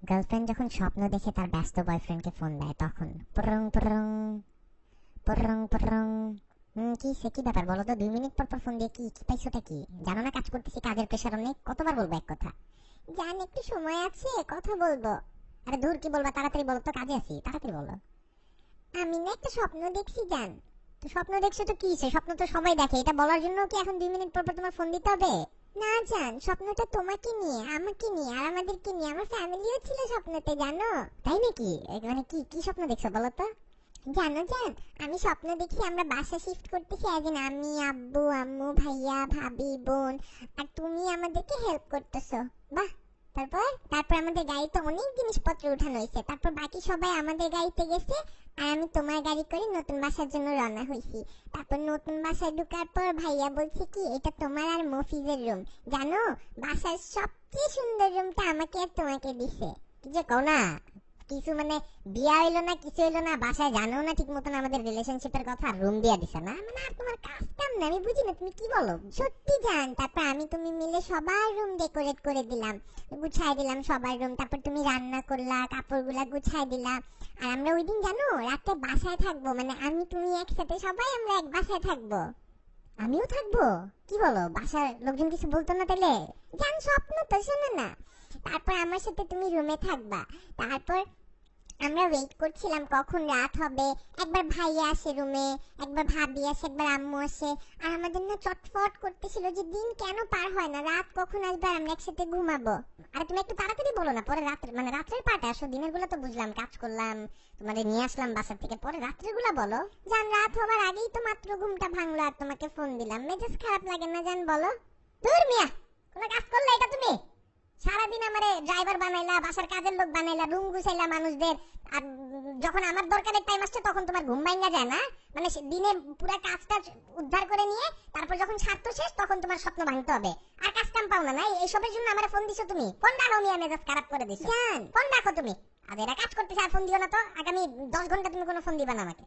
Girlfriend যখন স্বপ্ন দেখে তার ব্যস্ত বয়ফ্রেন্ডকে ফোন দেয় তখন পরং পরং পরং পরং। কি সে কি ব্যাপার বলো তো? 2 মিনিট পর পর ফোন দিয়ে কি কি পাইছোটা কি? জানো না কাজ করতেছি, কাজের প্রেশার অনেক। কতবার বলবো এক কথা? জান একটু সময় আছে, কথা বলবো। আরে দূর, কি বলবা? তাড়াতাড়ি বলো তো, কাজে আছি, তাড়াতাড়ি বলো। আমি না একটা স্বপ্ন দেখছি জান। তো স্বপ্ন দেখছো তো কি, সে স্বপ্ন তো সবাই দেখে, এটা বলার জন্য কি এখন 2 মিনিট পর পর তোমার ফোন দিতে হবে? না জান, স্বপ্নটা তোমাকে নিয়ে, আমাকে নিয়ে আর আমাদেরকে নিয়ে। আমার ফ্যামিলিও ছিল স্বপ্নতে, জানো? তাই নাকি? মানে কি কি স্বপ্ন দেখছো বলো তো? জানো জান, আমি স্বপ্ন দেখি আমরা বাসা শিফট করতেছি, একদিন আমি, আব্বু, আম্মু, ভাইয়া, ভাবি, বোন, আর তুমি আমাদেরকে হেল্প করতেছো। বাহ। তারপর তারপর আমাদের গাড়িতে অনেক জিনিসপত্র উঠানো হয়েছে, তারপর বাকি সবাই আমাদের গাড়িতে গেছে আর আমি তোমার গাড়ি করে নতুন বাসার জন্য রওনা হয়েছি। তারপর নতুন বাসায় ঢোকার পর ভাইয়া বলছে কি এটা তোমার আর মফিজের রুম। জানো, বাসার সবচেয়ে সুন্দর রুমটা আমাকে আর তোমাকে দিছে। কি যে কও না, কিছু মানে বিয়া হইলো না, কিছু হইলো না, বাসায় জানো না ঠিক মতন আমাদের রিলেশনশিপের কথা, রুম দিয়া দিছে না? মানে আর তোমার কাজ কাম না, আমি বুঝি না তুমি কি বলো। সত্যি জান, তারপর আমি তুমি মিলে সবার রুম ডেকোরেট করে দিলাম, গুছাই দিলাম সবার রুম। তারপর তুমি রান্না করলা, কাপড়গুলা গুছাই দিলা। আর আমরা ওই দিন জানো রাতে বাসায় থাকবো, মানে আমি তুমি একসাথে সবাই আমরা এক বাসায় থাকবো। আমিও থাকবো? কি বলো, বাসার লোকজন কিছু বলতো না তাহলে? জান স্বপ্ন তো, শোনো না। তারপর আমার সাথে তুমি রুমে থাকবা। তারপর আমরা ওয়েট করছিলাম কখন রাত হবে। একবার ভাইয়া আসে রুমে, একবার ভাবি আসে, একবার আম্মু আসে। আর আমাদের না চটফট করতেছিল যে দিন কেন পার হয় না, রাত কখন আসবে আমরা একসাথে ঘুমাবো। আরে তুমি একটু তাড়াতাড়ি বলো না, পরে রাত্রে মানে রাত্রের পার্টে আসো। দিনের গুলো তো বুঝলাম, কাজ করলাম, তোমাদের নিয়ে আসলাম বাসা থেকে, পরে রাত্রের গুলা বলো। জান রাত হবার আগেই তো মাত্র ঘুমটা ভাঙলো আর তোমাকে ফোন দিলাম, মেজাজ খারাপ লাগে না জান বলো? দূর মিয়া, কোন কাজ করলে এটা তুমি? সারাদিন আমারে ড্রাইভার বানাইলা, বাসার কাজের লোক বানাইলা, রুম গুছাইলা মানুষদের, আর যখন আমার দরকারের টাইম আসছে তখন তোমার ঘুম ভাঙা যায় না? মানে দিনে পুরো কাজটা উদ্ধার করে নিয়ে তারপর যখন স্বার্থ শেষ তখন তোমার স্বপ্ন ভাঙতে হবে, আর কাজ কাম পাও না। না এইসবের জন্য আমারে ফোন দিছো তুমি? ফোন ডানো মিয়া, মেজাজ খারাপ করে দিছো। জান ফোন রাখো তুমি, আর এরা কাজ করতেছে আর ফোন দিও না তো। আগামী 10 ঘন্টা তুমি কোনো ফোন দিবা না আমাকে।